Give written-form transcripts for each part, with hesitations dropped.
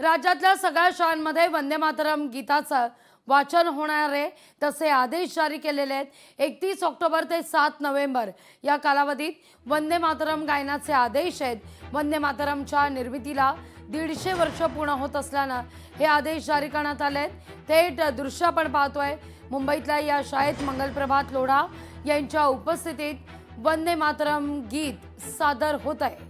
राज्यातल्या सगळ्या शाळांमध्ये वंदे मातरम गीताचं वाचन होणार आहे, तसे आदेश जारी केलेले आहेत। 31 ऑक्टोबर ते 7 नोव्हेंबर या कालावधीत वंदे मातरम गायनाचे आदेश आहेत। वंदे मातरमच्या निर्मितीला 150 वर्ष पूर्ण होत असल्यानं हे आदेश जारी करण्यात आले आहेत। थेट दृश्य आपण पाहतोय, मुंबईतल्या या शाळेत मंगलप्रभात लोढा यांच्या उपस्थितीत वंदे मातरम गीत सादर होत आहे।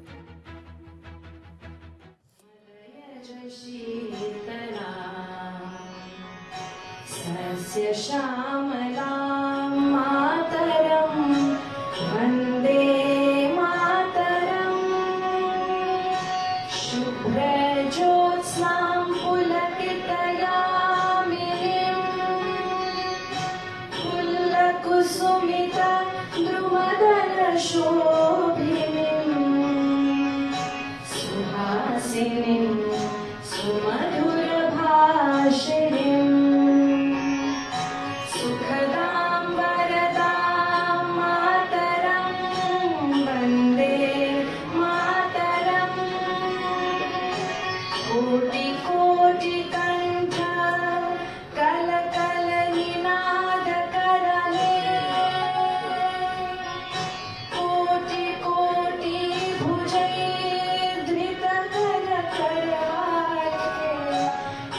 सस्य श्यामलां मातरं वन्दे मातरं शुभ्रज्योत्स्नां पुलकितयामिनीं फुल्लकुसुमिता द्रुमदलशोभिनीं सुहासिनीं सुमधुरभाषिणीं कोटि कोटि कंठ कल कल निनाद करले कोटि कोटि भुजैर्धृत कर करवाले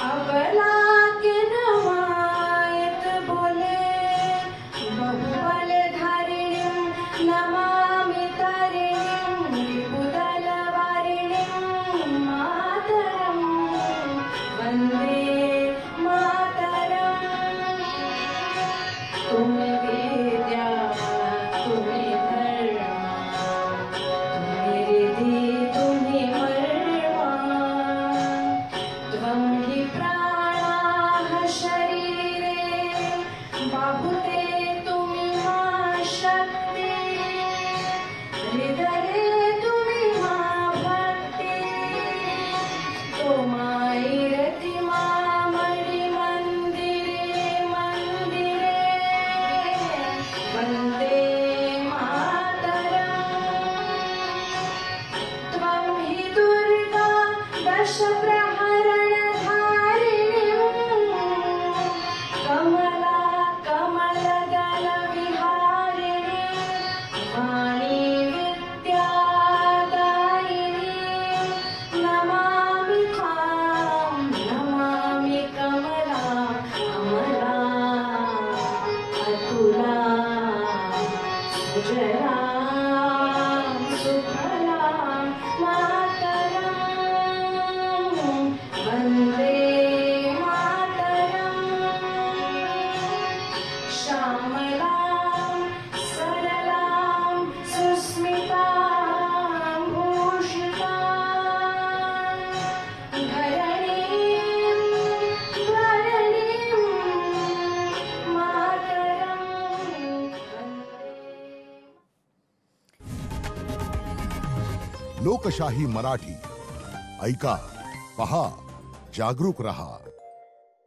अबला के नमायत बोले बहुबलधारिणीं नमामि तारिणीं विबुधबलवारिणीं वन्दे मातरं। तुम्हें वेद्या तुम्हें धर्मा तुम्हें रिधि तुम्हें मर्मा त्वं हि प्राणाः शरीरे बाहुते तुम्हि मा शक्ति हृदये तुम्हि मा भक्ति तोमायिरति मामणि मंदिरे मंदिरे वन्दे मातरं। त्वं हि दुर्गा दश प्रहरणधारिणीं कमला कमलदल विहारिणीं वाणी विद्यादायिनी नमामि त्वां नमामि कमला अमला अतुला सुजला सुफला मातरं वन्दे मातरं। श्यामलां सरलां सुस्मितां भूषितां धरणीं धरणीं मातरं वन्दे। लोकशाही मराठी ऐका, पहा, जागरूक रहा।